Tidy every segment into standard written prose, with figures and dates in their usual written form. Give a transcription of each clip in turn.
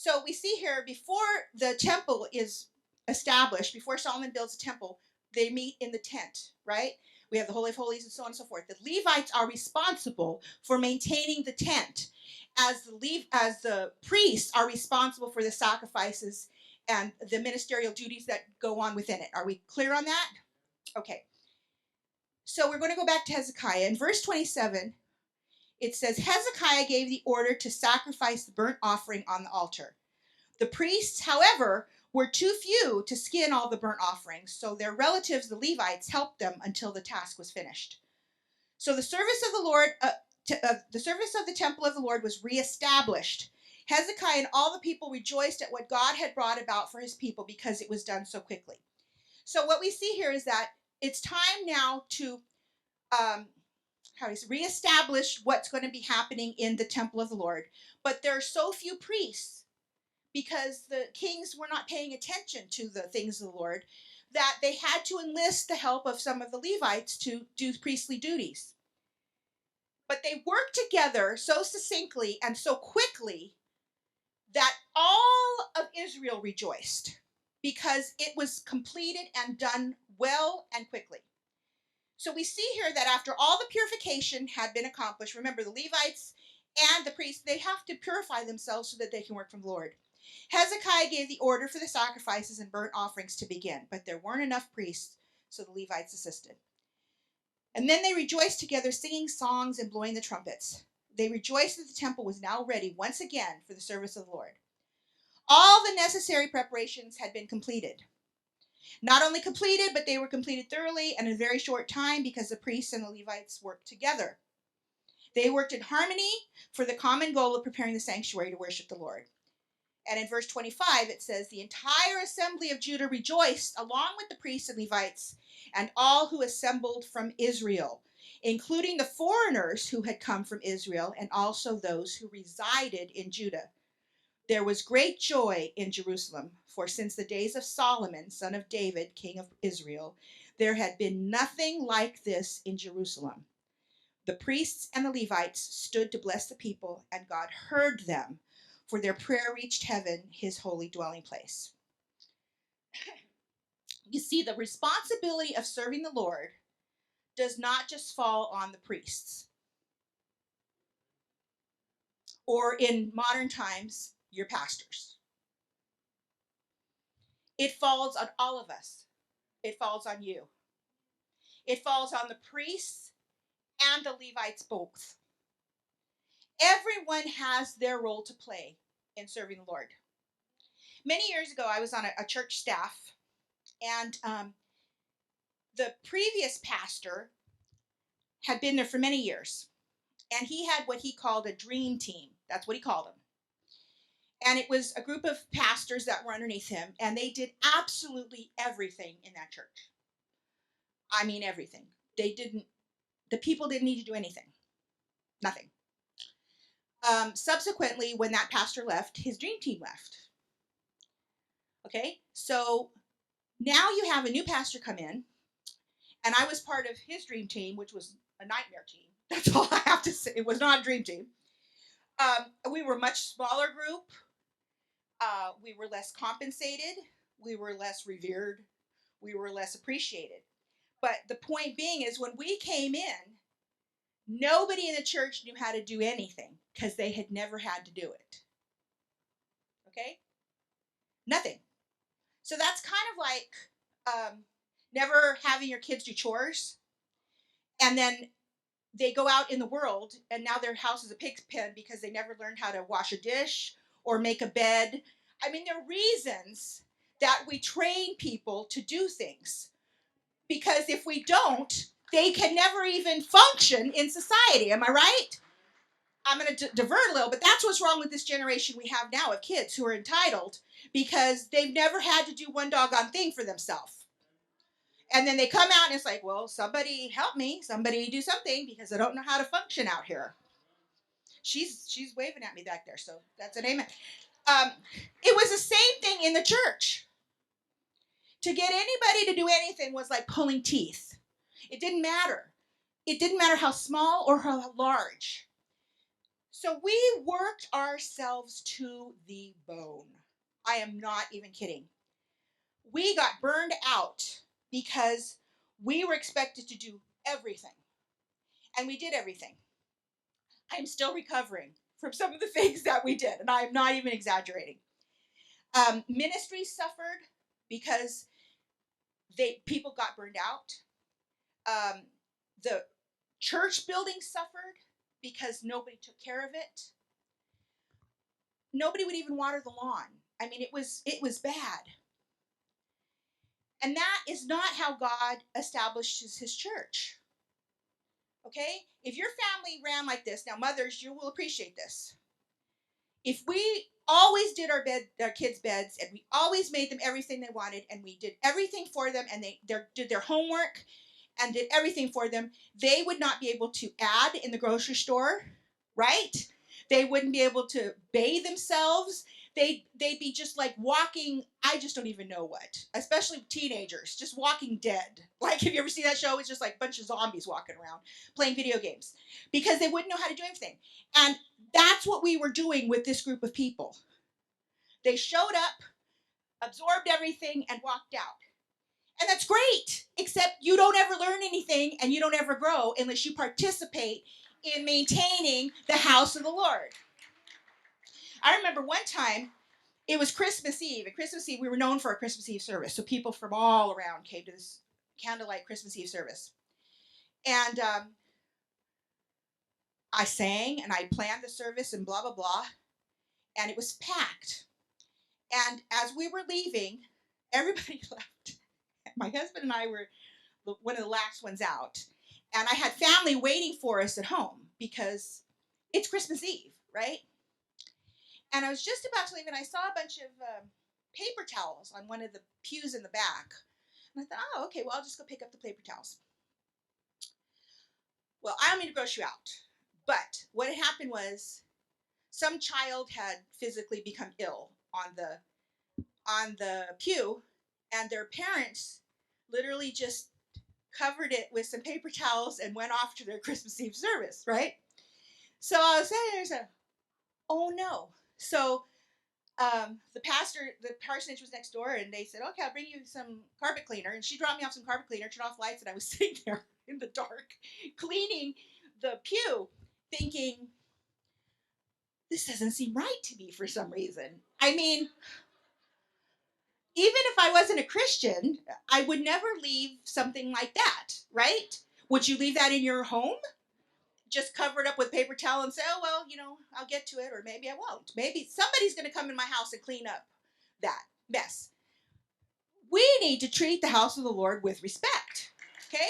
So we see here, before the temple is established, before Solomon builds a temple, they meet in the tent, right? We have the Holy of Holies and so on and so forth. The Levites are responsible for maintaining the tent, as the priests are responsible for the sacrifices and the ministerial duties that go on within it. Are we clear on that? Okay. So we're going to go back to Hezekiah. In verse 27, it says, Hezekiah gave the order to sacrifice the burnt offering on the altar. The priests, however, were too few to skin all the burnt offerings, so their relatives, the Levites, helped them until the task was finished. So the service of the Lord, the service of the temple of the Lord was reestablished. Hezekiah and all the people rejoiced at what God had brought about for his people because it was done so quickly. So what we see here is that it's time now to reestablish what's going to be happening in the temple of the Lord. But there are so few priests because the kings were not paying attention to the things of the Lord that they had to enlist the help of some of the Levites to do priestly duties. But they worked together so succinctly and so quickly that all of Israel rejoiced because it was completed and done well and quickly. So we see here that after all the purification had been accomplished, remember the Levites and the priests, they have to purify themselves so that they can work for the Lord. Hezekiah gave the order for the sacrifices and burnt offerings to begin, but there weren't enough priests, so the Levites assisted. And then they rejoiced together, singing songs and blowing the trumpets. They rejoiced that the temple was now ready once again for the service of the Lord. All the necessary preparations had been completed. Not only completed, but they were completed thoroughly and in a very short time because the priests and the Levites worked together. They worked in harmony for the common goal of preparing the sanctuary to worship the Lord. And in verse 25, it says, the entire assembly of Judah rejoiced along with the priests and Levites and all who assembled from Israel, including the foreigners who had come from Israel and also those who resided in Judah. There was great joy in Jerusalem, for since the days of Solomon, son of David, king of Israel, there had been nothing like this in Jerusalem. The priests and the Levites stood to bless the people, and God heard them, for their prayer reached heaven, his holy dwelling place. You see, the responsibility of serving the Lord does not just fall on the priests, or in modern times, your pastors. It falls on all of us. It falls on you. It falls on the priests and the Levites both. Everyone has their role to play in serving the Lord. Many years ago, I was on a church staff, and the previous pastor had been there for many years, and he had what he called a dream team. That's what he called them. And it was a group of pastors that were underneath him, and they did absolutely everything in that church. I mean, everything. The people didn't need to do anything. Nothing. Subsequently, when that pastor left, his dream team left. Okay, so now you have a new pastor come in, and I was part of his dream team, which was a nightmare team. That's all I have to say. It was not a dream team. We were a much smaller group. We were less compensated. We were less revered. We were less appreciated. But the point being is, when we came in, nobody in the church knew how to do anything because they had never had to do it. Okay? Nothing. So that's kind of like never having your kids do chores, and then they go out in the world and now their house is a pig's pen because they never learned how to wash a dish or make a bed. I mean, there are reasons that we train people to do things, because if we don't, they can never even function in society. Am I right? I'm going to divert a little, but that's what's wrong with this generation we have now of kids who are entitled because they've never had to do one doggone thing for themselves. And then they come out and it's like, well, somebody help me, somebody do something, because I don't know how to function out here. She's waving at me back there, so that's an amen. It was the same thing in the church. To get anybody to do anything was like pulling teeth. It didn't matter. It didn't matter how small or how large. So we worked ourselves to the bone. I am not even kidding. We got burned out because we were expected to do everything. And we did everything. I'm still recovering from some of the things that we did, and I'm not even exaggerating. Ministry suffered because people got burned out. The church building suffered because nobody took care of it. Nobody would even water the lawn. I mean, it was bad. And that is not how God establishes his church. Okay? If your family ran like this, now mothers, you will appreciate this. If we always did our kids' beds, and we always made them everything they wanted, and we did everything for them, and they did their homework and did everything for them, they would not be able to add in the grocery store, right? They wouldn't be able to bathe themselves. They'd be just like walking, I just don't even know what, especially teenagers, just walking dead. Like, have you ever seen that show? It's just like a bunch of zombies walking around playing video games because they wouldn't know how to do anything. And that's what we were doing with this group of people. They showed up, absorbed everything, and walked out. And that's great, except you don't ever learn anything and you don't ever grow unless you participate in maintaining the house of the Lord. I remember one time, it was Christmas Eve. At Christmas Eve, we were known for a Christmas Eve service. So people from all around came to this candlelight Christmas Eve service. And I sang and I planned the service and blah, blah, blah. And it was packed. And as we were leaving, everybody left. My husband and I were one of the last ones out. And I had family waiting for us at home because it's Christmas Eve, right? And I was just about to leave, and I saw a bunch of paper towels on one of the pews in the back. And I thought, oh, okay, well, I'll just go pick up the paper towels. Well, I don't mean to gross you out, but what had happened was some child had physically become ill on the pew, and their parents literally just covered it with some paper towels and went off to their Christmas Eve service, right? So I was saying, said, oh no. So the parsonage was next door, and they said, okay, I'll bring you some carpet cleaner. And she dropped me off some carpet cleaner, turned off lights, and I was sitting there in the dark cleaning the pew thinking, this doesn't seem right to me for some reason. I mean, even if I wasn't a Christian, I would never leave something like that, right? Would you leave that in your home? Just cover it up with paper towel and say, oh, well, I'll get to it, or maybe I won't. Maybe somebody's going to come in my house and clean up that mess. We need to treat the house of the Lord with respect, okay?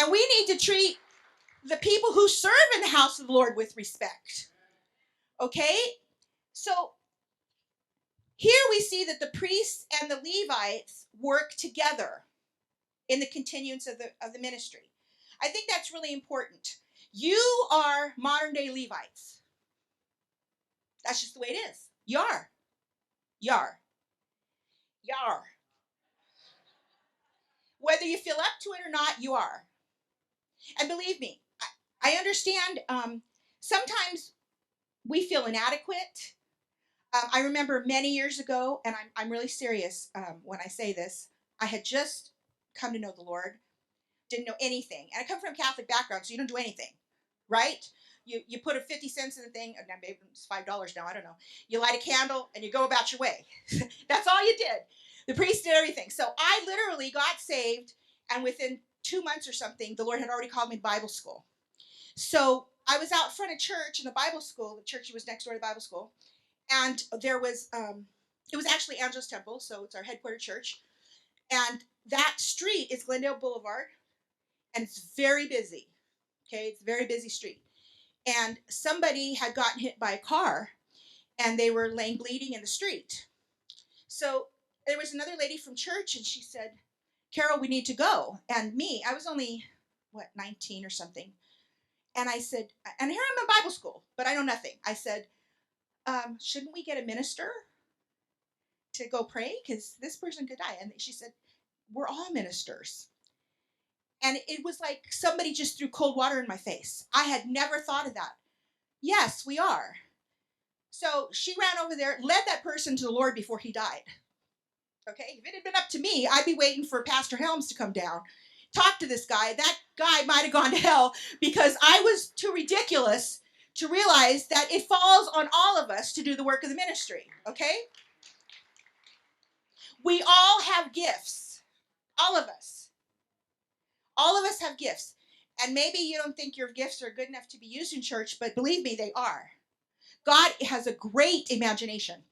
And we need to treat the people who serve in the house of the Lord with respect, okay? So here we see that the priests and the Levites work together in the continuance of the ministry. I think that's really important. You are modern day Levites. That's just the way it is. You are. You are. You are. Whether you feel up to it or not, you are. And believe me, I understand sometimes we feel inadequate. I remember many years ago, and I'm really serious when I say this, I had just come to know the Lord, didn't know anything. And I come from a Catholic background, so you don't do anything, right? You put a 50 cents in the thing, and maybe it's $5 now, I don't know. You light a candle, and you go about your way. That's all you did. The priest did everything. So I literally got saved, and within 2 months or something, the Lord had already called me to Bible school. So I was out front of church in the Bible school. The church was next door to the Bible school. And there was, it was actually Angela's Temple, so it's our headquarter church. And that street is Glendale Boulevard, and it's very busy. Okay, it's a very busy street. And somebody had gotten hit by a car, and they were laying bleeding in the street. So there was another lady from church, and she said, Carol, we need to go. And me, I was only, 19 or something. And I said, and here I'm in Bible school, but I know nothing. I said, shouldn't we get a minister to go pray? Because this person could die. And she said, we're all ministers. And it was like somebody just threw cold water in my face. I had never thought of that. Yes, we are. So she ran over there, led that person to the Lord before he died. Okay, if it had been up to me, I'd be waiting for Pastor Helms to come down, talk to this guy. That guy might have gone to hell because I was too ridiculous to realize that it falls on all of us to do the work of the ministry. Okay? We all have gifts. All of us. All of us have gifts. And maybe you don't think your gifts are good enough to be used in church, but believe me, they are. God has a great imagination.